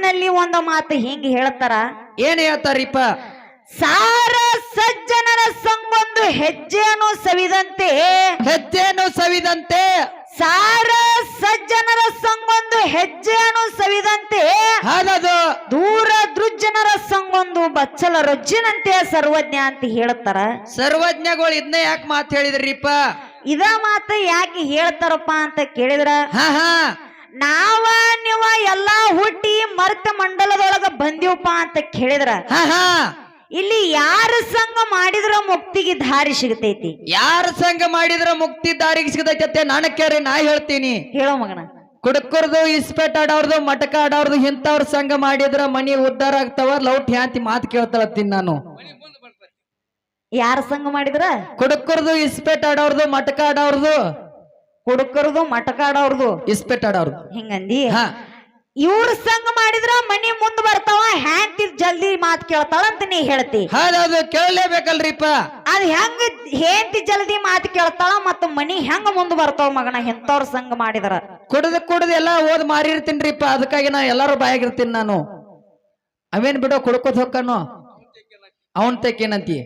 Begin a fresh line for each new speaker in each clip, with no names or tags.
ಹಾಡಿನಲ್ಲಿ ಒಂದು ಮಾತು ಹಿಂಗ್ ಹೇಳ್ತಾರ.
ಏನ್ ಹೇಳ್ತಾರಿಪ್ಪ?
ಸಾರ ಸಜ್ಜನರ ಸಂಗೊಂದು ಹೆಜ್ಜೆಯನ್ನು ಸವಿದಂತೆ,
ಹೆಜ್ಜೆಯನ್ನು ಸವಿದಂತೆ,
ಸಾರ ಸಜ್ಜನರ ಸಂಗೊಂದು ಹೆಜ್ಜೆಯನ್ನು ಸವಿದಂತೆ,
ಹೌದದು
ದೂರ ದುರ್ಜನರ ಸಂಗೊಂದು ಬಚ್ಚಲ ರೊಜ್ಜಿನಂತೆ ಸರ್ವಜ್ಞ ಅಂತ ಹೇಳ್ತಾರ.
ಸರ್ವಜ್ಞಗಳು ಇದನ್ನ ಯಾಕೆ ಮಾತು ಹೇಳಿದ್ರಿಪ್ಪ?
ಇದ ಮಾತು ಯಾಕೆ ಹೇಳ್ತಾರಪ್ಪ ಅಂತ ಕೇಳಿದ್ರ,
ಹಾ ಹಾ
ನಾವ ನೀವ ಎಲ್ಲಾ ಹುಟ್ಟಿ ಮರ್ತ ಮಂಡಲದೊಳಗ ಬಂದಿವಪ್ಪ ಅಂತ ಕೇಳಿದ್ರ,
ಹಾ ಹಾ
ಇಲ್ಲಿ ಯಾರ ಸಂಘ ಮಾಡಿದ್ರ ಮುಕ್ತಿಗೆ ದಾರಿ ಸಿಗತೈತಿ?
ಯಾರ ಸಂಘ ಮಾಡಿದ್ರ ಮುಕ್ತಿ ದಾರಿಗೆ ಸಿಗತೈತೆ? ನಾನು ಕೇಳಿ ನಾ ಹೇಳ್ತೀನಿ.
ಹೇಳೋ ಮಗನ.
ಕುಡುಕರ್ದು, ಇಸ್ಪೇಟ್ ಆಡೋರ್ದು, ಮಟಕ ಆಡೋರ್ದು ಇಂಥವ್ರ ಸಂಘ ಮಾಡಿದ್ರ ಮನಿ ಉದ್ಧಾರ ಆಗ್ತಾವ. ಲೌಟ್ ಹ್ಯಾಂತಿ ಮಾತು ಕೇಳ್ತಾಳತ್ತೀನಿ ನಾನು.
ಯಾರ ಸಂಘ ಮಾಡಿದ್ರ?
ಕುಡುಕರ್ದು, ಇಸ್ಪೇಟ್ ಆಡೋರ್ದು, ಮಟಕ ಆಡೋರ್ದು,
ಕುಡುಕರದು ಮಟಕ ಆಡೋರ್ದು,
ಇಸ್ಪೇಟ್ ಆಡೋರ್ದು
ಹಿಂಗಂದಿ.
ಹಾ
ಇವ್ರ ಸಂಘ ಮಾಡಿದ್ರ ಮನಿ ಮುಂದ್ ಬರ್ತಾವ, ಹ್ಯಾಂತಿ ಜಲ್ದಿ ಮಾತು ಕೇಳ್ತಾಳ ಅಂತ ನೀ ಹೇಳ್ತಿ.
ಹೌದೌದು, ಕೇಳಲೇಬೇಕಲ್ರಿಪ್ಪ.
ಅದ್ ಹೆಂಗ ಹೇಂತಿ ಜಲ್ದಿ ಮಾತು ಕೇಳ್ತಾಳ ಮತ್ತ ಮನಿ ಹೆಂಗ ಮುಂದ್ ಬರ್ತಾವ ಮಗನ ಇಂಥವ್ರ ಸಂಘ ಮಾಡಿದ್ರ?
ಕುಡ್ದು ಎಲ್ಲಾ ಓದ್ ಮಾರಿರ್ತೀನ್ರಿಪ್ಪ. ಅದಕ್ಕಾಗಿ ನಾ ಎಲ್ಲಾರು ಬಾಯಾಗಿರ್ತೀನಿ ನಾನು. ಅವೇನ್ ಬಿಡೋ ಕುಡ್ಕೋತ್ ಹೊಕ್ಕನು ಅವನ್ ತೆಕ್ಕೇನಂತಿ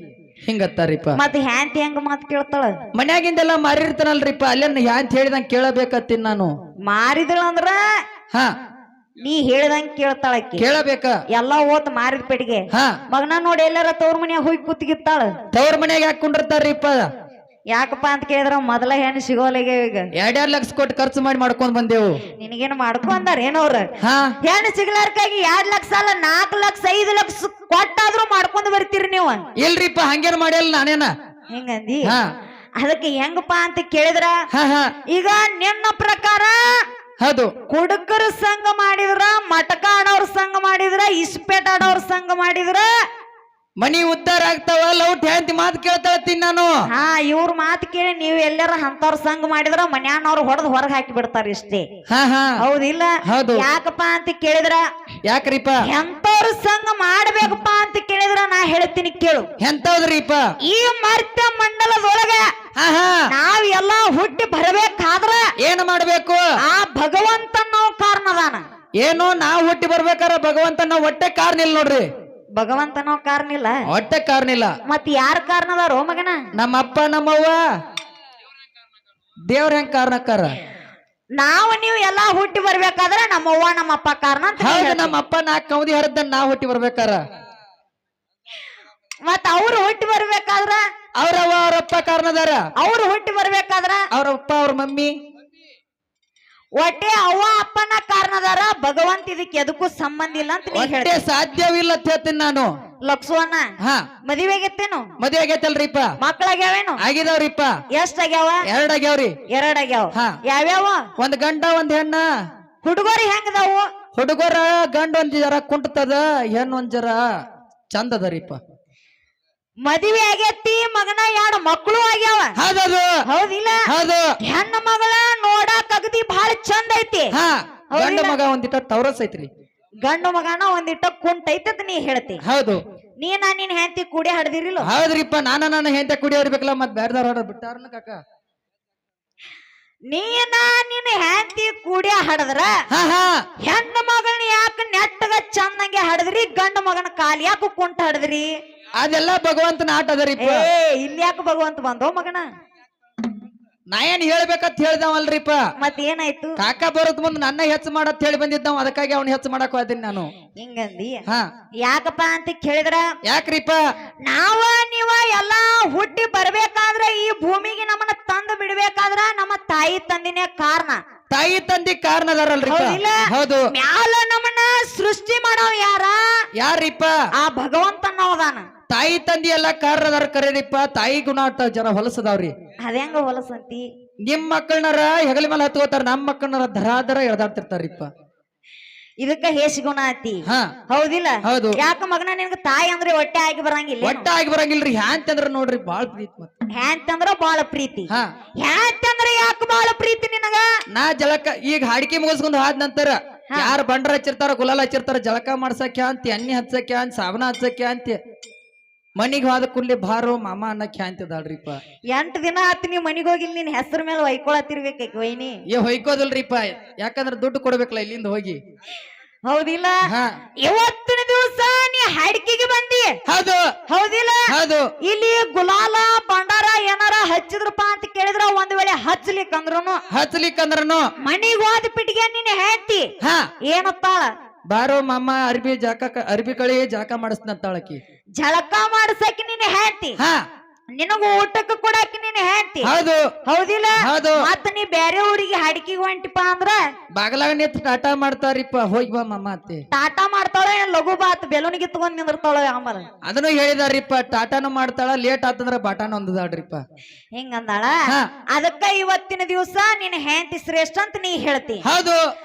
ಹಿಂಗತ್ತಾರಿಪ್ಪ.
ಮತ್ ಹ್ಯಾಂತಿ ಹೆಂಗ ಮಾತು ಕೇಳ್ತಾಳ?
ಮನ್ಯಾಗಿಂದೆಲ್ಲ ಮಾರಿರ್ತಾನಲ್ರಿಪ್ಪ, ಅಲ್ಲೇನ್ ಯಾಂತ ಹೇಳಿದಂಗ ಕೇಳಬೇಕತ್ತೀನಿ ನಾನು.
ಮಾರಿದಳ ಅಂದ್ರ
ಹಾ
ನೀ ಹೇಳ್ದಂಗ ಕೇಳ್ತಾಳಕ್ಕಿ.
ಕೇಳಬೇಕ.
ಎಲ್ಲಾ ಓತ್ ಮಾರಿದ ಪೆಟ್ಟಿಗೆ
ಹಾ
ಮಗನ ನೋಡಿ ಎಲ್ಲಾರ ತವ್ರ ಮನ್ಯಾಗ ಹೋಗಿ ಕೂತಿಗಿತ್ತಾಳ.
ತವ್ರ ಮನ್ಯಾಗ ಯಾಕೆ ಕುಂಡಿರ್ತಾರ್ರಿಪ್ಪ?
ಯಾಕಪ್ಪ ಅಂತ ಕೇಳಿದ್ರ ಮೊದಲ ಹೆಣ್ಣು ಸಿಗೋಲೆಗೆ ಈಗ
2 ಲಕ್ಷ ಕೊಟ್ಟು ಖರ್ಚು ಮಾಡಿ ಮಾಡ್ಕೊಂಡ್ ಬಂದೇವು.
ನಿನಗೇನು ಮಾಡ್ಕೊಂಡಾರ ಏನವ್ರ?
ಹಾ
ಹೆಣ್ಣು ಸಿಗ್ಲಾರ್ಕಾಗಿ 2 ಲಕ್ಷ ಅಲ್ಲ 4 ಲಕ್ಷ 5 ಲಕ್ಷ ಕೊಟ್ಟಾದ್ರೂ ಮಾಡ್ಕೊಂಡ್ ಬರ್ತೀರಿ ನೀವು.
ಇಲ್ರಿಪ್ಪ, ಹಂಗೇನ್ ಮಾಡ್ಯಲ್ಲ ನಾನೇನ.
ಹಿಂಗಂದಿ.
ಹಾ
ಅದಕ್ಕೆ ಹೆಂಗಪ್ಪ ಅಂತ ಕೇಳಿದ್ರ,
ಹಾ ಹಾ
ಈಗ ನಿನ್ನ ಪ್ರಕಾರ
ಹೌದು,
ಕುಡುಕರ ಸಂಘ ಮಾಡಿದ್ರ, ಮಟಕ ಆಡೋರ್ ಸಂಘ ಮಾಡಿದ್ರ, ಇಸ್ಪೇಟ್ ಆಡೋರ್ ಸಂಘ ಮಾಡಿದ್ರ
ಮನಿ ಉದ್ಧಾರ ಆಗ್ತಾವ. ಲೌಟ್ ಹ್ಯಾಂತಿ ಮಾತು ಕೇಳ್ತಾಳತ್ತೀನಿ ನಾನು.
ಹಾ ಇವ್ರ ಮಾತು ಕೇಳಿ ನೀವು ಎಲ್ಲಾರ ಅಂತವ್ರ ಸಂಘ ಮಾಡಿದ್ರ ಮನ್ಯಾನವ್ರು ಹೊಡೆದ್ ಹೊರಗ್ ಹಾಕಿ ಬಿಡ್ತಾರ ಇಷ್ಟೇ.
ಹಾ ಹಾ
ಹೌದಿಲ್ಲ?
ಹೌದು.
ಯಾಕಪ್ಪ ಅಂತ ಕೇಳಿದ್ರ,
ಯಾಕ್ರಿಪ್ಪ?
ಎಂತವ್ರ ಸಂಘ ಮಾಡ್ಬೇಕಪ್ಪ ಅಂತ ಕೇಳಿದ್ರ ನಾ ಹೇಳ್ತೀನಿ ಕೇಳು.
ಎಂತವ್ರಿಪ್ಪ?
ಈ ಮರ್ತ್ಯ ಮಂಡಲದೊಳಗ
ಹಾ ಹಾ
ನಾವ್ ಎಲ್ಲಾ ಹುಟ್ಟಿ ಬರ್ಬೇಕಾದ್ರ
ಏನು ಮಾಡ್ಬೇಕು?
ಆ ಭಗವಂತನ ಕಾರಣದಾನ.
ಏನು ನಾವ್ ಹುಟ್ಟಿ ಬರ್ಬೇಕಾರ ಭಗವಂತನ ಹೊಟ್ಟೆ ಕಾರಣ ಇಲ್ಲ ನೋಡ್ರಿ.
ಭಗವಂತನೋ ಕಾರಣ ಇಲ್ಲ,
ಹೊಟ್ಟೆ ಕಾರಣ ಇಲ್ಲ.
ಮತ್ ಯಾರ ಕಾರಣದಾರೋ ಮಗನ?
ನಮ್ಮಪ್ಪ ನಮ್ಮವ್ವ ದೇವ್ರ ಹೆಂಗ್ ಕಾರಣಕ್ಕಾರ?
ನಾವು ನೀವು ಎಲ್ಲಾ ಹುಟ್ಟಿ ಬರ್ಬೇಕಾದ್ರ ನಮ್ಮವ್ವ ನಮ್ಮಪ್ಪ ಕಾರಣ ಅಂತ ನೀ
ಹೌದು,
ಹೇಳ್ತಿ.
ನಮ್ಮಪ್ಪ 4 ಕೌದಿ ಹರಿದ ನಾವ್ ಹುಟ್ಟಿ ಬರ್ಬೇಕಾರ.
ಮತ್ ಅವ್ರು ಹುಟ್ಟಿ ಬರ್ಬೇಕಾದ್ರ
ಅವ್ರವ್ವ ಅವ್ರಪ್ಪ ಕಾರಣದಾರ.
ಅವ್ರು ಹುಟ್ಟಿ ಬರ್ಬೇಕಾದ್ರ
ಅವ್ರಪ್ಪ ಅವ್ರ ಮಮ್ಮಿ
ಒಟ್ಟೆ ಅವ್ವ ಅಪ್ಪನ ಕಾರಣದಾರ. ಭಗವಂತ ಇದಕ್ಕೆ ಎದಕ್ಕೂ ಸಂಬಂಧ ಇಲ್ಲ ಅಂತ ನೀ
ಹೊಟ್ಟೆ
ಹೇಳ್ತಿ.
ಸಾಧ್ಯವಿಲ್ಲ ಅಂತ ಹೇಳ್ತೀನಿ ನಾನು.
ಲಕ್ಸುವನ್ನ
ಹಾ
ಮದುವೆ ಆಗೈತೇನು?
ಮದ್ವೆ ಆಗೈತಲ್ರಿಪ್ಪ?
ಮಕ್ಕಳಾಗ್ಯಾವೇನು?
ಆಗಿದಾವ್ರಿಪ್ಪ.
ಎಷ್ಟ್ ಆಗ್ಯಾವ?
2 ಆಗ್ಯಾವ್ರಿ.
2 ಆಗ್ಯಾವ.
ಹಾ.
ಯಾವ್ಯಾವ?
ಒಂದ್ ಗಂಡ ಒಂದ್ ಹೆಣ್ಣ.
ಹುಡುಗರು ಹೆಂಗದಾವು?
ಹುಡುಗರ ಗಂಡ ಒಂದ್ ಜರ ಕುಂಟತದ, ಹೆಣ್ಣು ಒಂದ್ ಜರ ಚಂದದರಿಪ್ಪ.
ಮದುವೆ ಆಗೈತಿ ಮಗನ, 2 ಮಕ್ಕಳು ಆಗ್ಯಾವ.
ಹೌದದು
ಹೌದಿಲ್ಲ?
ಹೌದು.
ಹೆಣ್ಣ ಮಗಳ ನೋಡಾಕ್ ಅಗದಿ ಬಹಳ ಚಂದ ಐತಿ.
ಹಾ ಗಂಡ
ಹೌದಿಲ್ಲ?
ಮಗ ಒಂದಿಟ್ಟ ತವರಸ್ ಐತ್ರಿ.
ಗಂಡು ಮಗನ ಒಂದಿಟ್ಟ ಕುಂಟ ಐತತ್ ನೀ ಹೇಳ್ತಿ.
ಹೌದು.
ನಿನ್ ಹೆಂಡತಿ ಕೂಡಿ ಹಡ್ದಿರಿಲ್ಲ?
ಹೌದ್ರಿಪ್ಪ, ನಾನು ಹೆಂತ ಕುಡಿಯೋರ್ಬೇಕಲ್ಲ, ಮತ್ ಬ್ಯಾಡ್ದಾರ ಹೊಡ ಬಿಟ್ಟಾರನ ಕಾಕ.
ನಿನ್ನ ಹೆಂಡತಿ ಕೂಡಿ ಹಡದ್ರ
ಹಾ ಹಾ
ಹೆಣ್ಣ ಮಗಳನ್ನ ಯಾಕ ನೆಟ್ಟಗ ಚಂದಂಗೆ ಹಡದ್ರಿ, ಗಂಡ ಮಗನ ಕಾಲ್ ಯಾಕ ಕುಂಟ ಹಡದ್ರಿ?
ಅದೆಲ್ಲ ಭಗವಂತನ ಆಟ ಅದರಿಪ್ಪ.
ಇಲ್ಲಿ ಯಾಕ ಭಗವಂತ ಬಂದೋ ಮಗನ?
ನಾ ಏನ್ ಹೇಳ್ಬೇಕಂತ ಹೇಳ್ದವಲ್ರಿಪ್ಪ.
ಮತ್ ಏನಾಯ್ತು?
ಕಾಕ ಬರೋದ್ ಮುಂದ್ ನನ್ನ ಹೆಚ್ಚು ಮಾಡತ್ ಹೇಳಿ ಬಂದಿದ್ದಾವ, ಅದಕ್ಕಾಗಿ ಅವ್ನ ಹೆಚ್ಚು ಮಾಡಕ್ ಹೋದಿನಿ ನಾನು.
ಹಿಂಗಂದಿ.
ಹಾ
ಯಾಕಪ್ಪ ಅಂತ ಕೇಳಿದ್ರ,
ಯಾಕ್ರಿಪ್ಪ?
ನಾವ ನೀವ ಎಲ್ಲಾ ಹುಟ್ಟಿ ಬರ್ಬೇಕಾದ್ರ ಈ ಭೂಮಿಗೆ ನಮ್ಮನ್ನ ತಂದು ಬಿಡ್ಬೇಕಾದ್ರ ನಮ್ಮ ತಾಯಿ ತಂದಿನೇ ಕಾರಣ.
ತಾಯಿ ತಂದಿ ಕಾರಣದಾರಲ್ರಿಪ್ಪ.
ಹೌದಿಲ್ಲ?
ಹೌದು.
ಮ್ಯಾಲ ನಮ್ಮನ್ನ ಸೃಷ್ಟಿ ಮಾಡವ್ ಯಾರ?
ಯಾರಿಪ್ಪ?
ಆ ಭಗವಂತನವದಾನ.
ತಾಯಿ ತಂದಿ ಎಲ್ಲ ಕಾರಣದಾರ ಕರೀರಿಪ್ಪ. ತಾಯಿ ಗುಣ ಅಟ್ಟ ಜನ ಹೊಲಸದಾವ್ರಿ.
ಅದೇಂಗ ಹೊಲಸಂತಿ?
ನಿಮ್ ಮಕ್ಕಳನಾರ ಹೆಗಲ ಮೇಲೆ ಹತ್ಕೋತಾರ, ನಮ್ ಮಕ್ಕಳನಾರ ಧರಾಧರ ಎಳ್ದಾಡ್ತಿರ್ತಾರಿಪ್ಪ.
ಇದಕ್ಕ ಹೇಸಿ ಗುಣ ಐತಿ.
ಹಾ
ಹೌದಿಲ್ಲ?
ಹೌದು.
ಯಾಕ ಮಗನ ನಿನ್ಗ ತಾಯಿ ಅಂದ್ರೆ ಹೊಟ್ಟೆ ಆಗಿ ಬರಂಗಿಲ್ಲ?
ಒಟ್ಟ ಆಗಿ ಬರಂಗಿಲ್ರಿ. ಹ್ಯಾಂತ ಅಂದ್ರ ನೋಡ್ರಿ ಬಾಳ್ ಪ್ರೀತಿ. ಮತ್ತ
ಹ್ಯಾಂತ ಅಂದ್ರ ಬಾಳ ಪ್ರೀತಿ.
ಹಾ
ಹ್ಯಾಂತ ಅಂದ್ರ ಯಾಕ ಬಾಳ ಪ್ರೀತಿ ನಿನಗ?
ನಾ ಜಳಕ ಈಗ ಹಾಡಿಕೆ ಮುಗಿಸ್ಕೊಂಡ್ ಹೋದ ನಂತರ ಯಾರು ಬಂಡ್ರ ಹಚ್ಚಿರ್ತಾರ, ಗುಲಾಲ್ ಹಚ್ಚಿರ್ತಾರ, ಜಳಕ ಮಾಡ್ಸಕ್ಕೆ ಅಂತಿ, ಎಣ್ಣೆ ಹಚ್ಚಕ್ಕೆ ಅಂತ, ಸಾಬನ ಹಚ್ಚಕ್ಕೆ ಅಂತಿ, ಮನಿಗ್ ಹೋದ ಕುಲ್ಲಿ ಬಾರೋ ಮಾಮ ಅನ್ನಕ್ಕೆ ಅಂತಿದಾಳ್ರಿಪ್ಪ.
8 ದಿನ ಆತ್ ನೀವ್ ಮನಿಗ್ ಹೋಗಿಲ್, ನಿನ್ ಹೆಸರು ಮೇಲೆ ಹೊಯ್ಕೊಳತಿರ್ಬೇಕ ವೈನಿ.
ಹೊಯ್ಕೋದಿಲ್ರಿಪ್ಪ, ಯಾಕಂದ್ರ ದುಡ್ಡು ಕೊಡ್ಬೇಕಲ್ಲ ಇಲ್ಲಿಂದ ಹೋಗಿ.
ಹೌದಿಲ್ಲ
ಹಾ
ಇವತ್ತಿನ ದಿವಸ ನೀ ಹಾಡಿಕೆಗೆ ಬಂದಿ
ಹೌದು
ಹೌದಿಲ್ಲ
ಹೌದು
ಇಲ್ಲಿ ಗುಲಾಲ ಬಂಡಾರ ಏನಾರ ಹಚ್ಚಿದ್ರಪ್ಪ ಅಂತ ಕೇಳಿದ್ರ ಒಂದ್ ವೇಳೆ ಹಚ್ಚಲಿಕ್ಕಂದ್ರುನು
ಹಚ್ಲಿಕ್ಕಂದ್ರನು
ಮನಿಗ್ ಹೋದ ಪಿಟ್ಟಿಗೆ ನೀನ್ ಹೇಳ್ತಿ
ಹಾ
ಏನತ್ತಾಳ
ಬಾರೋ ಮಾಮ ಅರ್ಬಿ ಕಳಿ ಜಾಕ ಮಾಡಿಸ್ನಂತಾಳಕಿ
ಜಳಕ ಮಾಡ್ಸಕ್ಕೆ ನೀನ್ ಹೇಳ್ತಿ
ಹಾ
ನಿನಗ ಊಟಕ್ಕೆ ಕೊಡಾಕಿ ನೀನ್ ಹೇಳ್ತಿ
ಹೌದು
ಹೌದಿಲ್ಲ
ಹೌದು
ಮತ್ತ ನೀ ಬೇರೆ ಊರಿಗೆ ಹಾಡಿಕೆಗೆ ಹೊಂಟಿಪ್ಪ ಅಂದ್ರ
ಬಾಗಲಾಗ ನಿಂತ ಟಾಟಾ ಮಾಡ್ತಾರಿಪ್ಪ ಹೋಗಿ ಬಾ ಮಾಮ ಅತ್ತಿ
ಟಾಟಾ ಮಾಡ್ತಾಳ ಲಘು ಬಾತ್ ಬೆಲೂನಿಗೆ ತಗೊಂಡ್ ನಿಂದಿರ್ತಾಳ ಆಮೇಲೆ
ಅದನ್ನು ಹೇಳಿದಾರಿಪ್ಪ ಟಾಟಾನು ಮಾಡ್ತಾಳ ಲೇಟ್ ಆತಂದ್ರ ಬಾಟಾನ ಒಂದದಾಡ್ರಿಪ್ಪ
ಹಿಂಗಂದಾಳ
ಹಾ
ಅದಕ್ಕ ಇವತ್ತಿನ ದಿವಸ ನೀನ್ ಹೆಂಡತಿ ಶ್ರೇಷ್ಠ ಅಂತ ನೀ ಹೇಳ್ತಿ
ಹೌದು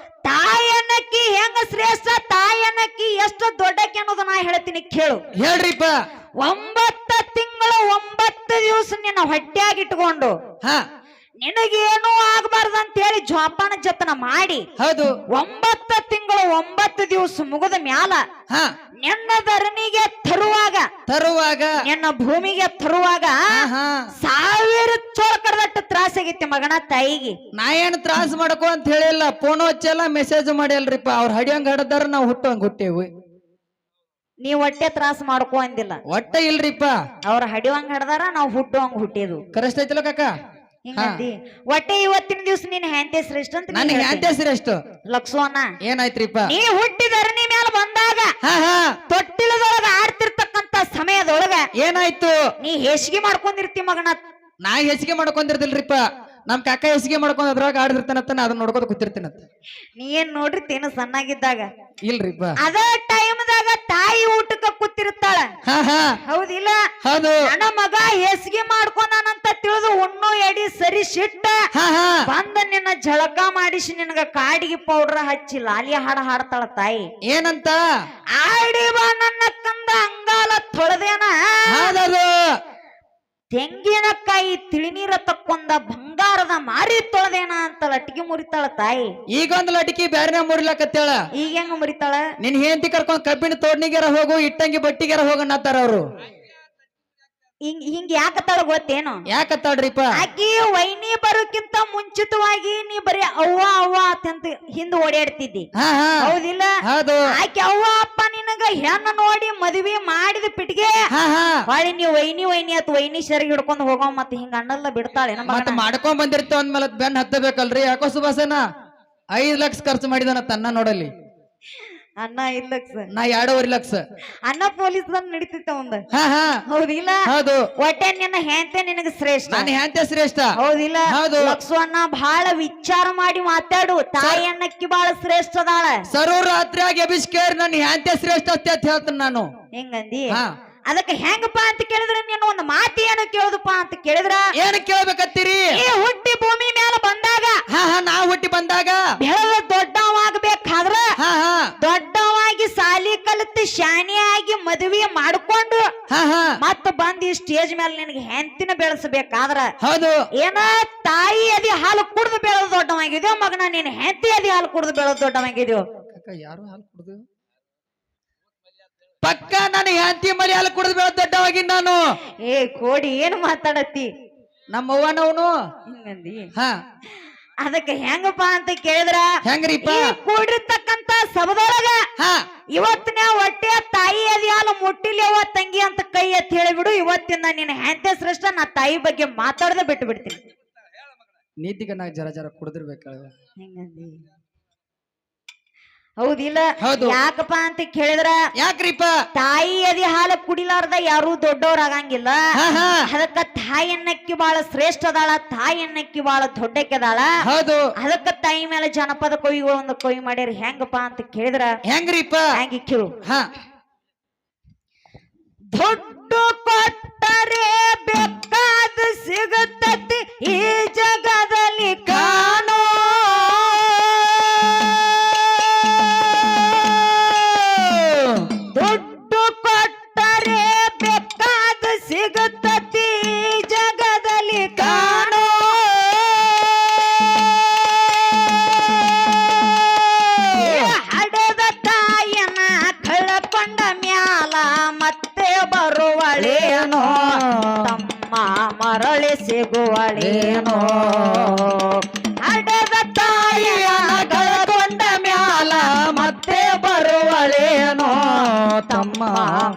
ತಾಯನ್ನಕ್ಕಿ ಹೆಂಗ ಶ್ರೇಷ್ಠ ತಾಯನ್ನಕ್ಕಿ ಎಷ್ಟು ದೊಡ್ಡಕ್ಕೆ ಅನ್ನೋದು ನಾ ಹೇಳ್ತೀನಿ ಕೇಳು
ಹೇಳ್ರಿಪ್ಪ
9 ತಿಂಗಳು 9 ದಿವಸ ನಿನ್ನ ಹೊಟ್ಟೆಯಾಗಿಟ್ಕೊಂಡು
ಹಾ
ನಿನಗೇನು ಆಗ್ಬಾರ್ದಂತ ಹೇಳಿ ಜೋಪಾನ ಜತನ ಮಾಡಿ
ಹೌದು
9 ತಿಂಗಳು 9 ದಿವಸ ಮುಗಿದ ಮ್ಯಾಲ
ಹಾ
ನಿನ್ನ ಧರಣಿಗೆ
ತರುವಾಗ
ನಿನ್ನ ಭೂಮಿಗೆ ತರುವಾಗ
ಹಾ
1000 ಚೋಳ ಕಡದಟ್ಟು ತ್ರಾಸ ಆಗೈತಿ ಮಗನ ತಾಯಿಗೆ
ನಾ ಏನ್ ತ್ರಾಸ ಮಾಡಕೋ ಅಂತ ಹೇಳಿಲ್ಲ ಫೋನ್ ಹಚ್ಚಲ್ಲ ಮೆಸೇಜ್ ಮಾಡಿಲ್ರಿಪ್ಪ ಅವ್ರ ಹಡಿಯಂಗ್ ಹಡದಾರ ನಾವ್ ಹುಟ್ಟಂಗ್ ಹುಟ್ಟೇವಿ
ನೀ ಹೊಟ್ಟೆ ತ್ರಾಸ ಮಾಡ್ಕೊ ಅಂದಿಲ್ಲ
ಒಟ್ಟ ಇಲ್ರಿಪ್ಪ
ಅವ್ರ ಹಡಿವಂಗ್ ಹಡದಾರ ನಾವ್ ಹುಟ್ಟುವಂಗ್ ಹುಟ್ಟಿದ್ವು
ಕರೆಸ್ಟ್ ಐತಲ್ಲ ಕಾಕ
ಹಿಂಗಂದಿ ಒಟ್ಟೆ ಇವತ್ತಿನ ದಿವಸ ನೀನ್ ಹೆಂಡತಿ ಶ್ರೇಷ್ಠ ಅಂತ
ನನ್ ಹೆಂಡತಿ ಹೆಸರು ಎಷ್ಟು
ಲಕ್ಸೋನ
ಏನಾಯ್ತ್ರಿಪ್ಪ
ನೀ ಹುಟ್ಟಿದರಣಿ ಮೇಲೆ ಬಂದಾಗ
ಹಾ ಹಾ
ತೊಟ್ಟಿಲದೊಳಗ ಆಡ್ತಿರ್ತಕ್ಕಂತ ಸಮಯದೊಳಗ
ಏನಾಯ್ತು
ನೀ ಹೇಸಿಗೆ ಮಾಡ್ಕೊಂಡಿರ್ತಿ ಮಗನ
ನಾ ಹೆಚ್ಚಿಗೆ ಮಾಡ್ಕೊಂಡಿರ್ದಿಲ್ರಿಪ್ಪ ನಮ್ ಕಾಕ ಹೆಚ್ಚಿಗೆ ಮಾಡ್ಕೊಂಡ್ ಅದ್ರಾಗ ಆಡ್ದಿರ್ತಾನಂತ ನಾ ಅದನ್ನ ನೋಡ್ಕೋತ ಕೂತಿರ್ತೀನಂತ
ನೀ ಏನ್ ನೋಡ್ರಿತೇನು ಸಣ್ಣಾಗಿದ್ದಾಗ
ಇಲ್ರಿಪ್ಪ
ಅದ ಟೈಮ್ದಾಗ ತಾಯಿ ಊಟಕ್ಕ ಕೂತಿರ್ತಾಳ
ಹಾ ಹಾ
ಹೌದಿಲ್ಲ
ಹೌದು
ನನ್ನ ಮಗ ಹೇಸಿಗೆ ಮಾಡ್ಕೊಂಡಾನಂತ ತಿಳಿದು ಉಣ್ಣು ಎಡಿ ಸರಿ ಸಿಟ್ಟ
ಹಾ ಹಾ
ಬಂದ ನಿನ್ನ ಜಳಕ ಮಾಡಿಸಿ ನಿನಗ ಕಾಡಿಗೆ ಪೌಡರ್ ಹಚ್ಚಿ ಲಾಲಿ ಹಾಡ ಹಾಡ್ತಾಳ ತಾಯಿ
ಏನಂತ
ಆಡಿ ಬಾ ನನ್ನ ಕಂದ ಅಂಗಾಲ ತೊಳೆದೇನ
ಹೌದದು
ತೆಂಗಿನಕಾಯಿ ತಿಳಿನೀರ ತಕ್ಕೊಂದ ಬಂಗಾರದ ಮಾರಿ ತೊಳೆದೇನ ಅಂತ ಲಟ್ಟಿಗೆ ಮುರಿತಾಳ ತಾಯಿ
ಈಗ ಒಂದ್ ಲಟಿಕಿ ಬ್ಯಾರನ ಮುರಿಲಾಕತ್ತೇಳ
ಈಗ ಹೆಂಗ ಮುರಿತಾಳ
ನಿನ್ ಹೆಂಡತಿ ಕರ್ಕೊಂಡ್ ಕಬ್ಬಿನ ತೋಡ್ನಿಗೆರ ಹೋಗು ಇಟ್ಟಂಗಿ ಬಟ್ಟಿಗೆರ ಹೋಗನ್ನತ್ತಾರ ಅವ್ರು
ಹಿಂಗ ಯಾಕತ್ತಾಳ ಗೊತ್ತೇನು
ಯಾಕತ್ತಾಳ್ರಿಪ್ಪ
ಆಕಿ ವೈನಿ ಬರೋಕ್ಕಿಂತ ಮುಂಚಿತವಾಗಿ ನೀ ಬರೀ ಅವ್ವ ಅವ್ವ ಅಂತ ಹಿಂದ ಓಡಾಡ್ತಿದ್ದಿ
ಹಾ ಹಾ
ಹೌದಿಲ್ಲ
ಹೌದು
ಆಕಿ ಅವ್ವ ಅಪ್ಪ ನಿನಗ ಹೆಣ್ಣ ನೋಡಿ ಮದುವೆ ಮಾಡಿದ ಪಿಟ್ಗೆ
ಹಾ ಹಾ
ಹೊಳಿ ನೀವ್ ವೈನಿ ಅತ್ ವೈನಿ ಸೆರಗಿ ಹಿಡ್ಕೊಂಡ್ ಹೋಗೋ ಮತ್ತ ಹಿಂಗ ಅಣ್ಣಲ್ಲ ಬಿಡ್ತಾಳೆ
ಮತ್ತ ಮಾಡ್ಕೊಂಡ್ ಬಂದಿರ್ತೇವ ಅಂದ್ಮೇಲೆ ಬೆನ್ ಹತ್ತಬೇಕಲ್ರಿ ಯಾಕೋ ಸುಭಾಸನ 5 ಲಕ್ಷ ಖರ್ಚು ಮಾಡಿದಾನ ತನ್ನ ನೋಡಲ್ಲಿ
ಅಣ್ಣ ಇಲ್ಲ ಸರ್
ನಾ 2.5 ಲಕ್ಷ
ಅಣ್ಣ ಪೊಲೀಸ್ ನಡೀತಿತ್ತ ಒಂದ
ಹಾ ಹಾ
ಹೌದಿಲ್ಲ
ಹೌದು
ಒಟ್ಟೆ ನಿನ್ನ ಹೆಂಡತಿ ನಿನಗ ಶ್ರೇಷ್ಠ
ನಾನು ಹೆಂಡತಿ ಶ್ರೇಷ್ಠ
ಹೌದಿಲ್ಲ
ಹೌದು
ಲಕ್ಸು ಅಣ್ಣ ಬಹಳ ವಿಚಾರ ಮಾಡಿ ಮಾತಾಡು ತಾಯಿ ಅಣ್ಣಕ್ಕಿ ಬಹಳ ಶ್ರೇಷ್ಠ ಅದಾಳ
ಸರೂ ರಾತ್ರಿಯಾಗಿ ಅಭಿಷೇಕ್ ನನ್ನ ಹೆಂಡತಿ ಶ್ರೇಷ್ಠ ಅಂತ ಹೇಳ್ತೀನಿ ನಾನು
ಹೆಂಗಂದಿ
ಹಾ
ಅದಕ್ಕೆ ಹೆಂಗಪ್ಪ ಅಂತ ಕೇಳಿದ್ರೆ ನೀನು ಒಂದು ಮಾತು ಏನು ಕೇಳುದಪ್ಪ ಅಂತ ಕೇಳಿದ್ರ
ಏನ್ ಕೇಳ್ಬೇಕತ್ತೀರಿ
ಈ ಹುಟ್ಟಿ ಭೂಮಿ ಮೇಲೆ ಬಂದಾಗ
ಹಾ ಹಾ ನಾ ಹುಟ್ಟಿ ಬಂದಾಗ
ಬೆಳೆದ ದೊಡ್ಡವಾಗಬೇಕಾದ್ರ
ಹಾ ಹಾ
ದೊಡ್ಡವಾಗಿ ಸಾಲಿ ಕಲಿತು ಶಾಣಿಯಾಗಿ ಮದುವೆ ಮಾಡ್ಕೊಂಡು
ಹಾ ಹಾ
ಮತ್ತ ಬಂದು ಈ ಸ್ಟೇಜ್ ಮೇಲೆ ನಿನಗೆ ಹೆಂಡತಿನ ಬೆಳೆಸಬೇಕಾದ್ರ
ಹೌದು
ಏನ ತಾಯಿ ಅದಿ ಹಾಲು ಕುಡ್ದು ಬೆಳೆದು ದೊಡ್ಡವಾಗಿದ್ಯೋ ಮಗನ ನೀನ್ ಹೆಂಡತಿ ಅದಿ ಹಾಲು ಕುಡ್ದು ಬೆಳೆದು ದೊಡ್ಡವಾಗಿದ್ಯೋ
ಯಾರು ಹಾಲು ಕುಡ್ದು ಪಕ್ಕ ನಾನು ಹೆಂಡತಿ ಮರಿ ಹಾಲು ಕುಡಿದು ಬೆಳೆದ ದೊಡ್ಡವಾಗಿ ನಾನು
ಏ ಕೋಡಿ ಏನು ಮಾತಾಡತ್ತಿ
ನಮ್ಮ ಅವ್ವನವನು
ಹಿಂಗಂದಿ
ಹಾ
ಅದಕ್ಕೆ ಹೆಂಗಪ್ಪ ಅಂತ ಕೇಳಿದ್ರ
ಹೆಂಗ್ರಿಪ್ಪ
ಕೂಡಿರ್ತಕ್ಕಂತ ಸಭದೊಳಗ
ಹಾ
ಇವತ್ತಿನ ಹೊಟ್ಟೆ ತಾಯಿ ಅದಿ ಹಾಲು ಮುಟ್ಟಿಲ್ಯವ ತಂಗಿ ಅಂತ ಕೈ ಎತ್ತಿ ಹೇಳಿಬಿಡು ಇವತ್ತಿಂದ ನೀನ್ ಹೆಂಡತಿ ಶ್ರೇಷ್ಠ ನಾ ತಾಯಿ ಬಗ್ಗೆ ಮಾತಾಡದೆ ಬಿಟ್ಟು ಬಿಡ್ತೀನಿ
ನೀತಿಗೆ ನಾ ಜರ ಜರ ಕುಡಿದಿರ್ಬೇಕಳ
ಹಿಂಗಂದಿ ಹೌದಿಲ್ಲ
ಹೌದು
ಯಾಕಪ್ಪ ಅಂತ ಕೇಳಿದ್ರ
ಯಾಕ್ರಿಪ್ಪ
ತಾಯಿ ಅದಿ ಹಾಲು ಕುಡಿಲಾರ್ದ ಯಾರು ದೊಡ್ಡವ್ರಾಗಂಗಿಲ್ಲ
ಹಾ ಹಾ
ಅದಕ್ಕ ತಾಯಿಯನ್ನಕ್ಕಿ ಬಹಳ ಶ್ರೇಷ್ಠ ಅದಾಳ ತಾಯಿಯನ್ನಕ್ಕಿ ಬಹಳ ದೊಡ್ಡಕ್ಕೆದಾಳ
ಹೌದು
ಅದಕ್ಕ ತಾಯಿ ಮೇಲೆ ಜನಪದ ಕವಿಗಳು ಒಂದು ಕವಿ ಮಾಡ್ಯಾರ ಹೆಂಗಪ್ಪ ಅಂತ ಕೇಳಿದ್ರ
ಹೆಂಗ್ರಿಪ್ಪ
ಹೆಂಗಿ ಕೇಳು
ಹಾ
ದುಡ್ಡು ಕೊಟ್ಟರೆ ಬೇಕಾದ ಸಿಗುತ್ತತಿ ಈ ಜಗದಲ್ಲಿ ಕಾಣೋ ದುಡ್ಡು ಕೊಟ್ಟರೆ ಬೇಕಾದ ಸಿಗುತ್ತತಿ ಈ ಜಗದಲ್ಲಿ ಕಾಣೋ ಹಡದ ತಾಯನ ಕಳಕೊಂಡ ಮ್ಯಾಲ ಮತ್ತೆ ಬರುವಳೇನೋ ತಮ್ಮ ಮರಳಿ ಸಿಗುವಳೇನೋ ಹಡದ ತಾಯನ ಕಳಕೊಂಡ ಮ್ಯಾಲ ಮತ್ತೆ ತಮ್ಮ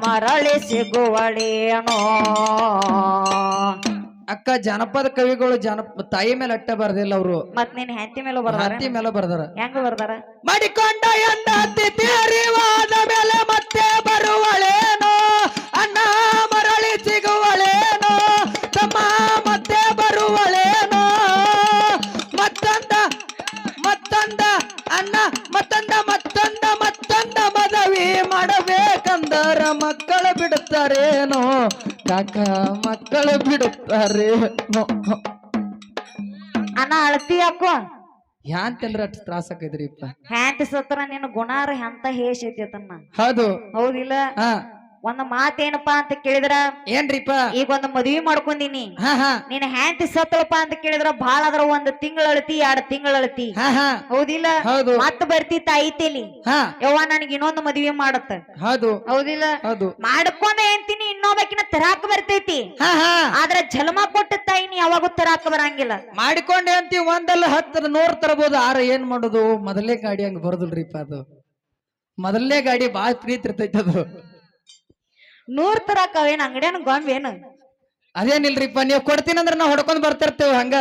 ಮರಳಿ ಸಿಗುವಳೇನೋ.
ಅಕ್ಕ ಜನಪದ ಕವಿಗಳು ತಾಯಿ ಮೇಲೆ ಅಟ್ಟ ಬರ್ದಿಲ್ಲ ಅವರು,
ಮತ್ ನೀನ್ ಹೆಂಡತಿ ಮೇಲೆ ಬರ್ದಾರ,
ಹತ್ತಿ ಮೇಲೆ ಬರ್ದಾರ.
ಹೆಂಗ ಬರ್ದಾರ?
ಮಾಡಿಕೊಂಡ ಹೆಂಡತಿ ತೀರಿವಾದ ಮೇಲೆ ಮತ್ತೆ ಬರುವಳೇನೋ, ಅಣ್ಣ ಮರಳಿ ಸಿಗುವಳೇನೋ, ತಮ್ಮ ಮತ್ತೆ ಬರುವಳೇನೋ, ಮತ್ತೊಂದ ಮತ್ತೊಂದ ಅಣ್ಣ ಮತ್ತೊಂದ ಮತ್ತೊಂದ ಮತ್ತೊಂದ ಮದುವೆ ಮಾಡಬೇಕಂದರ ಮಕ್ಕಳು ಬಿಡುತ್ತಾರೇನೋ, ಕಾಕ ಮಕ್ಕಳು ಬಿಡುತ್ತಾರೇನೋ.
ಅಣ್ಣ ಅಳತಿ ಯಾಕೋ?
ಯಾಂತಂದ್ರ ಅಷ್ಟು ತ್ರಾಸ ಆಕೈತ್ರಿಪ್ಪ.
ಹ್ಯಾಂತಿ ಸತ್ರ ನಿನ್ನ ಗುಣಾರ ಎಂತ ಹೇಸೈತನ್ನ.
ಹೌದು
ಹೌದಿಲ್ಲ?
ಹಾ
ಒಂದ್ ಮಾತೇನಪ್ಪಾ ಅಂತ ಕೇಳಿದ್ರ,
ಏನ್ರಿಪ್ಪ
ಈಗ ಒಂದ್ ಮದ್ವಿ ಮಾಡ್ಕೊಂದಿನಿ,
ಹಾ ಹಾ
ನೀನ್ ಹ್ಯಾಂತಿ ಸತ್ತಳಪ್ಪ ಅಂತ ಕೇಳಿದ್ರ ಭಾಳ ಅದ್ರ 1 ತಿಂಗಳ ಅಳತಿ 2 ತಿಂಗಳ ಅಳತಿ.
ಹಾ ಹಾ
ಹೌದಿಲ್ಲ?
ಹೌದು
ಮತ್ತ ಬರ್ತಿ ತಾಯಿ ತೇಲಿ,
ಹಾ
ಯವ್ವ ನನಗೆ ಇನ್ನೊಂದು ಮದ್ವಿ ಮಾಡತ್ತ.
ಹೌದು
ಹೌದಿಲ್ಲ?
ಹೌದು
ಮಾಡ್ಕೊಂಡ ಏನ್ತೀನಿ ಇನ್ನೊಬ್ಬಕಿನ ತರಾಕ ಬರ್ತೈತಿ,
ಹಾ ಹಾ
ಆದ್ರ ಜನ್ಮ ಕೊಟ್ಟ ತಾಯಿನಿ ಯಾವಾಗೂ ತರಾಕ ಬರಂಗಿಲ್ಲ.
ಮಾಡಿಕೊಂಡೆ ಅಂತಿ ಒಂದಲ್ಲ 10 100 ತರಬಹುದು. ಆರ ಏನ್ ಮಾಡುದು, ಮೊದಲೇ ಗಾಡಿ ಹಂಗ ಬರೋದಿಲ್ರಿಪ್ಪ. ಅದು ಮೊದಲನೇ ಗಾಡಿ ಬಾಳ ಪ್ರೀತಿ ಇರ್ತೈತಿ. ಅದು
100 ತರಾಕ ಅವೇನ್ ಅಂಗಡಿಯನ್ ಗೊಂಬೇನು?
ಅದೇನಿಲ್ರಿಪ್ಪ, ನೀವು ಕೊಡ್ತೀನಂದ್ರ ನಾವ್ ಹೊಡ್ಕೊಂಡ್ ಬರ್ತಿರ್ತೇವ ಹಂಗ.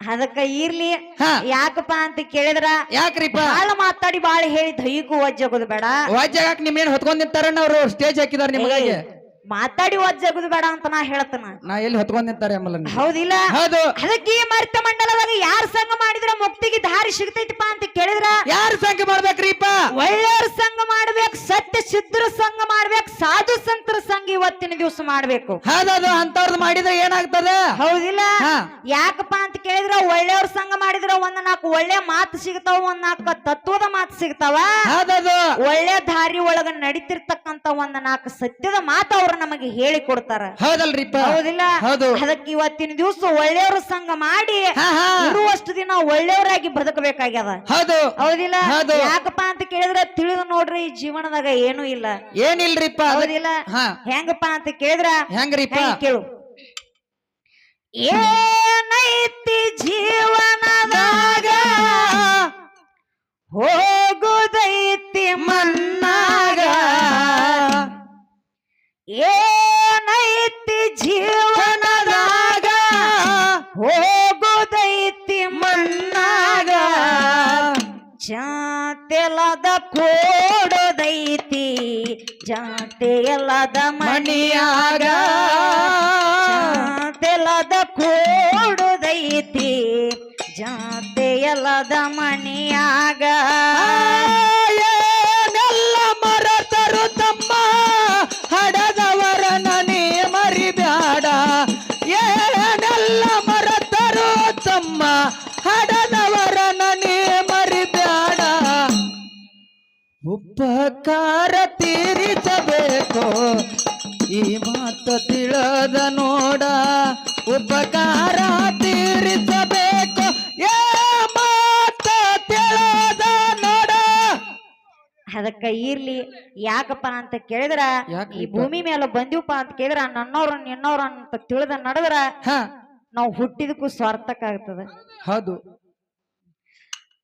ಅದಕ್ಕ ಇರ್ಲಿ.
ಹಾ
ಯಾಕಪ್ಪ ಅಂತ ಕೇಳಿದ್ರ,
ಯಾಕ್ರಿಪ್ಪ
ಬಾಳ ಮಾತಾಡಿ ಬಾಳ ಹೇಳಿ ದೈಹಿಕ ಒಜ್ಜಾಗೋದು ಬೇಡ.
ವಾಜ್ಯಾಗ ನಿಮ್ಗೇನ್ ಹೊತ್ಕೊಂಡ್ ನಿಂತಾರಣ್ಣ ಅವ್ರು, ಸ್ಟೇಜ್ ಹಾಕಿದಾರ ನಿಮ್ಗಾಗಿ.
ಮಾತಾಡಿ ಒಜ್ಜಾಗೋದು ಬೇಡ ಅಂತ ನಾ ಹೇಳ್ತನ.
ನಾ ಎಲ್ಲಿ ಹೊತ್ಕೊಂಡ್ ನಿಂತಾರೆ ಅಮ್ಮಲ್ಲ.
ಹೌದಿಲ್ಲ?
ಹೌದು.
ಅದಕ್ಕೆ ಈ ಮರ್ತ ಮಂಡಲದಾಗ ಯಾರ ಸಂಘ ಮಾಡಿದ್ರ ಮುಕ್ತಿಗೆ ದಾರಿ ಸಿಗ್ತೈತಿಪ್ಪ ಅಂತ ಕೇಳಿದ್ರ,
ಯಾರು ಸಂಖ್ಯೆ ಮಾಡ್ಬೇಕ್ರಿಪ್ಪ?
ಒಳ್ಳೆಯವ್ರ ಸಂಘ ಮಾಡ್ಬೇಕು, ಸತ್ಯ ಸಿದ್ಧರ ಸಂಘ ಮಾಡ್ಬೇಕು, ಸಾಧು ಸಂತರ ಸಂಘ ಇವತ್ತಿನ ದಿವಸ ಮಾಡ್ಬೇಕು.
ಹೌದದು, ಅಂತವ್ರದ್ದು ಮಾಡಿದ್ರೆ ಏನಾಗ್ತದ?
ಹೌದಿಲ್ಲ?
ಹಾ.
ಯಾಕಪ್ಪ ಅಂತ ಕೇಳಿದ್ರ, ಒಳ್ಳೆಯವ್ರ ಸಂಘ ಮಾಡಿದ್ರ 1 4 ಒಳ್ಳೆ ಮಾತು ಸಿಗ್ತಾವ, 1 4 ತತ್ವದ ಮಾತು ಸಿಗ್ತಾವ.
ಹೌದದು.
ಒಳ್ಳೆ ದಾರಿ ಒಳಗ ನಡೀತಿರ್ತಕ್ಕಂತ 1 4 ಸತ್ಯದ ಮಾತು ಅವ್ರು ನಮಗೆ ಹೇಳಿ ಕೊಡ್ತಾರ.
ಹೌದಲ್ರಿಪ್ಪ?
ಹೌದಿಲ್ಲ?
ಹೌದು.
ಅದಕ್ಕೆ ಇವತ್ತಿನ ದಿವಸ ಒಳ್ಳೆಯವ್ರ ಸಂಘ ಮಾಡಿ
ಹಾ ಹಾ
ಇರುವಷ್ಟು ದಿನ ಒಳ್ಳೆಯವರಾಗಿ ಬದುಕಬೇಕಾಗ್ಯದ.
ಹೌದು.
ಹೌದಿಲ್ಲ?
ಹೌದು.
ಯಾಕಪ್ಪ ಅಂತ ಕೇಳಿದ್ರ, ತಿಳಿದು ನೋಡ್ರಿ ಈ ಜೀವನದಾಗ ಏನೂ ಇಲ್ಲ.
ಏನಿಲ್ರಿಪ್ಪ.
ಹೌದಿಲ್ಲ?
ಹಾ
ಹೆಂಗಪ್ಪ ಅಂತ ಕೇಳಿದ್ರ,
ಹೆಂಗ್ರಿಪ್ಪ?
ಕೇಳು. ಏನೈತಿ ಜೀವನದಾಗ ಹೋಗುದೈತಿ ಮನ್ನಾಗ, ಏನೈತಿ ಜೀವನದಾಗ ಹೋಗುದೈತಿ ಮನ್ನಾಗ, ಜಾತೆಲದ ಕೋಡದೈತಿ ಜಾತೆಯಲ್ಲದ ಮಣಿಯಾಗ, ಜಾತೆಲದ ಕೋಡದೈತಿ ಜಾತೆಯಲ್ಲದ ಮಣಿಯಾಗ.
ಏನೆಲ್ಲ ಮರೆತರು ತಮ್ಮ ಹಡದವರ ನನಿ ಮರಿಬ್ಯಾಡ, ಏನೆಲ್ಲ ಮರೆತರು ತಮ್ಮ ಹಡದವರ ನನಿ ಮರಿಬ್ಯಾಡ, ಉಪಕಾರ ತೀರಿಸಬೇಕು ಈ ಮಾತು ತಿಳಿದ ನೋಡ, ಉಪಕಾರ ತೀರಿಸಬೇಕು ಏ ಮಾತು ತಿಳಿದ ನೋಡ.
ಅದಕ್ಕ ಇರ್ಲಿ. ಯಾಕಪ್ಪ ಅಂತ ಕೇಳಿದ್ರ,
ಯಾಕ್ರಿಪ್ಪ?
ಈ ಭೂಮಿ ಮೇಲೆ ಬಂದಿವಪ್ಪ ಅಂತ ಕೇಳಿದ್ರ ನನ್ನವ್ರ ನಿನ್ನವ್ರ ಅಂತ ತಿಳಿದ ನಡೆದ್ರ
ಹಾ
ನಾವು ಹುಟ್ಟಿದಕ್ಕೂ ಸ್ವಾರ್ಥಕ ಆಗ್ತದ.
ಹೌದು.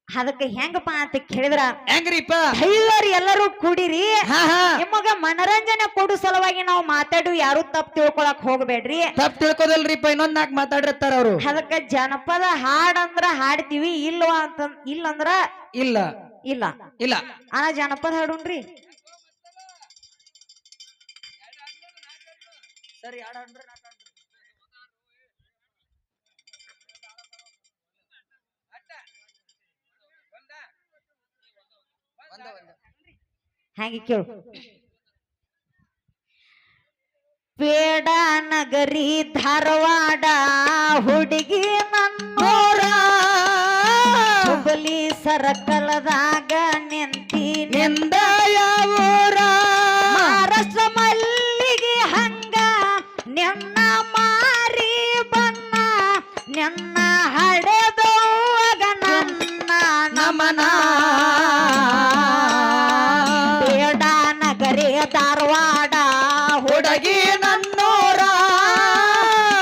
ಅದಕ್ಕೆ ಹೆಂಗಪ್ಪ ಅಂತ ಕೇಳಿದ್ರ,
ಹೆಂಗ್ರಿಪ್ಪ?
ಎಲ್ಲರೂ ಎಲ್ಲರೂ ಕೂಡಿರಿ,
ಹಾ ಹಾ
ನಿಮಗ ಮನರಂಜನೆ ಕೊಡು ಸಲುವಾಗಿ ನಾವು ಮಾತಾಡು, ಯಾರು ತಪ್ಪು ತಿಳ್ಕೊಳಕ್ ಹೋಗ್ಬೇಡ್ರಿ.
ತಪ್ಪು ತಿಳ್ಕೋದಲ್ರಿಪ್ಪ, ಇನ್ನೊಂದ್ 4 ಮಾತಾಡಿರ್ತಾರ ಅವ್ರು.
ಅದಕ್ಕ ಜನಪದ ಹಾಡಂದ್ರ ಹಾಡ್ತೀವಿ, ಇಲ್ವಾ ಅಂತ ಇಲ್ಲಂದ್ರ
ಇಲ್ಲ
ಇಲ್ಲ
ಇಲ್ಲ.
ಜನಪದ ಹಾಡುನ್ರಿ.
ಸರಿ,
ಹಾಗೆ ಕೇಳು. ಪೇಡ ನಗರಿ ಧಾರವಾಡ ಹುಡುಗಿ ನನ್ನೋರ, ಹುಬ್ಬಳ್ಳಿ ಸರ್ಕಲದಾಗ ನಿಂತಿ
ನಿಂದ ಯಾವೂರ,
ಮಹಾರಾಷ್ಟ್ರ ಮಲ್ಲಿಗೆ ಹಂಗ ನಿನ್ನ ಮಾರಿ ಬನ್ನ, ನಿನ್ನ ಹಡೆದೋಗ ನನ್ನ ನಮನ. ಪೇಡ ನಗರಿ ಧಾರವಾಡ
ಹುಡುಗಿ ನನ್ನೋರ,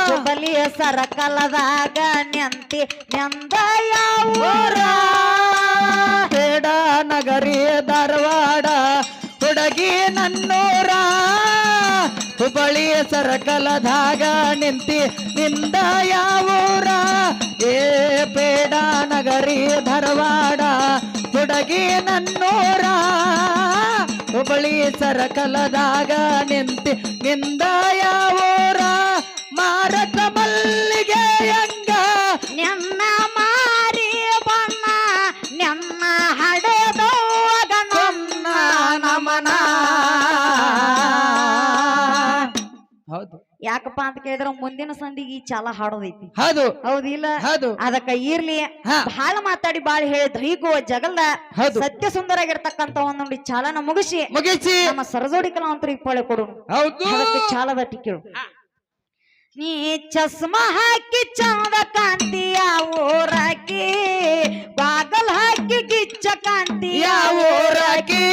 ಹುಬ್ಬಳ್ಳಿ ಸರ್ಕಲದಾಗ ನಿಂತಿ ನಿಂದ ಯಾವೂರ,
ಪೇಡ ನಗರಿ ಧಾರವಾಡ ಹುಡುಗಿ ಸರಕಲದಾಗ ನಿಂತಿ ನಿಂದ ಯಾವೂರ ಏ ಪೇಡ ನಗರಿ ಧಾರವಾಡ ಹುಡುಗಿ ನನ್ನೂರ ಹುಬ್ಬಳ್ಳಿ ಸರಕಲದಾಗ ನಿಂತಿ ನಿಂದ ಯಾವೂರ ಮಾರಕ ಮಲ್ಲಿಗೆ ಅಂಗ
ನನ್ನ ಮಾರಿ ಬಣ್ಣ ನನ್ನ ಹಡೆದೋಗ ನನ್ನ ನಮನ.
ಹೌದು
ಯಾಕಪ್ಪ ಅಂತ ಕೇಳಿದ್ರ ಮುಂದಿನ ಸಂದಿಗೆ ಚಾಲ ಹಾಡೋದೈತಿ.
ಹೌದು
ಹೌದಿಲ್ಲ?
ಹೌದು
ಅದಕ್ಕ ಇರ್ಲಿ
ಹಾ.
ಬಹಳ ಮಾತಾಡಿ ಬಾಳ ಹೇಳಿ ದೈಗುವ ಜಗಲ್ದ
ಹೌದು.
ಸತ್ಯ ಸುಂದರಾಗಿರ್ತಕ್ಕಂತ ಒಂದೊಂದು ಚಾಲನ ಮುಗಿಸಿ
ಮುಗಿಸಿ
ನಮ್ಮ ಸರಜೋಡಿ ಕಲಾವಂತರಿಗೆ ಪಳೆ ಕೊಡು.
ಹೌದು
ಅದಕ್ಕೆ ಚಾಲದ ಟಿಕೆಳು. ನೀ ಚಸ್ಮಾ ಹಾಕಿ ಚಂದ ಕಾಂತಿಯ ಊರಾಕಿ ಬಾಗಲ್ ಹಾಕಿ ಗಿಚ್ಚ ಕಾಂತಿಯ
ಯಾವೂರಾಕಿ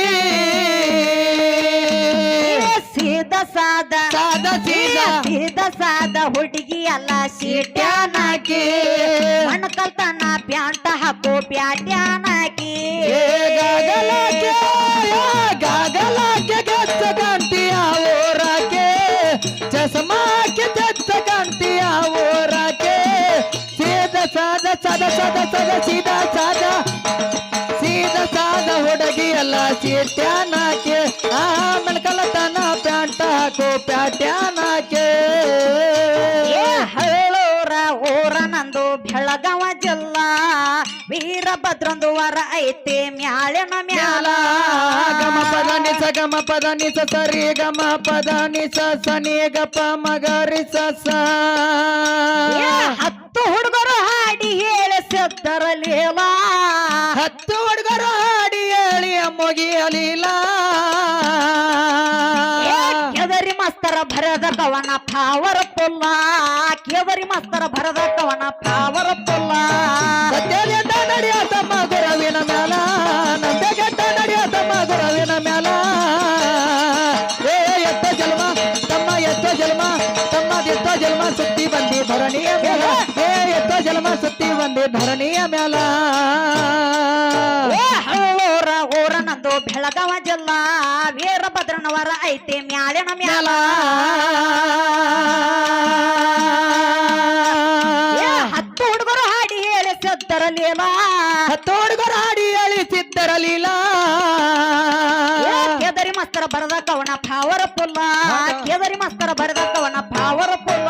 ಸೀದ ಸಾದ
ಸಾದ ಸೀದಾ
ಸೀದ ಸಾದ ಹುಡುಗಿ ಅಲ್ಲ ಸೀಟ್ಯಾನಾಕಿ ಮಣ್ಣ ಕಲ್ತನ ಪ್ಯಾಂಟ ಹಾಕೋ ಪ್ಯಾಟ್ಯಾನಾಕಿ
ಗಾಗಲಾಕೆ ಗಾಗಲಾಕೆ ಗಚ್ಚ ಕಾಂತಿಯ ಊರಾಕೆ ಚಸ್ಮಾಕೆ ಚಚ್ಚ ಕಾಂತಿಯ ಊರಾಕೆ ಸೀದ ಸಾದ ಸದ ಸದ ಸದ ಸೀದಾ ಸಾದ ಸೀದ ಸಾದ ಹುಡುಗಿ ಅಲ್ಲ ಸೀಟ್ಯಾನಾಕೆ ಮೆಣಕಲತನ ಪ್ಯಾಂಟ ಹಾಕೋ ಪ್ಯಾಟ್ಯಾನಾಕೆ
ಹಳ್ಳೂರ ಊರ ನಂದು ಬೆಳಗಾವ ಜಿಲ್ಲಾ ವೀರಭದ್ರಂದು ವರ ಐತೆ ಮ್ಯಾಳಿನ ಮ್ಯಾಲ
ಗಮ ಪದ ನಿಸ ಗಮ ಪದ ನಿಸ ಸರಿ ಗಮ ಪದ ನಿಸ ಸನಿ ಗಪ ಮಗರಿ ಸಸ
ಹತ್ತು ಹುಡುಗರು ಹಾಡಿ ಹೇಳಿ ಸಿದ್ದರಲಿಲ್ಲ
10 ಹುಡುಗರು ಹಾಡಿ ಹೇಳಿ ಮುಗಿಯಲಿಲ್ಲ
ಕೆದರಿ ಮಾಸ್ತರ ಭರದ ಕವನ ಪಾವರಪುಲ್ಲ ಕೆದರಿ ಮಾಸ್ತರ ಭರದ ಕವನ ಪಾವರಪುಲ್ಲ
ಸತ್ಯದಿಂದ ನಡೆಯ ತಮ್ಮ ಗುರವಿನ ಮ್ಯಾಲ ನಂಬೆಗೆಟ್ಟ ನಡೆಯ ತಮ್ಮ ಗುರವಿನ ಮ್ಯಾಲ ಏ ಎತ್ತ ಜನ್ಮ ತಮ್ಮ ಎತ್ತ ಜನ್ಮ ತಮ್ಮದೆತ್ತ ಜನ್ಮ ಸುತ್ತಿ ಬಂದಿ ಧರಣಿಯ ಮ್ಯಾಲ ಏ ಎತ್ತ ಜನ್ಮ ಸುತ್ತಿ ಬಂದಿ ಧರಣಿಯ ಮ್ಯಾಲ
ಹಳ್ಳೂರ ಊರ ನಂದು ಬೆಳಗಾವ ಜಿಲ್ಲಾ ವೀರಭದ್ರನವರ ಐತೆ ಮ್ಯಾಳಿನ ಮ್ಯಾಲ ಹತ್ತು ಹುಡುಗರು ಹಾಡಿ ಹೇಳಿ ಸಿದ್ದರಲಿಲ್ಲ
10 ಹುಡುಗರು ಹಾಡಿ ಹೇಳಿ ಸಿದ್ದರಲಿಲ್ಲ
ಕೆದರಿ ಮಾಸ್ತರ ಬರದ ಕವನ ಪಾವರಪುಲ್ಲ ಕೆದರಿ ಮಾಸ್ತರ ಬರದ ಕವನ ಪಾವರಪುಲ್ಲ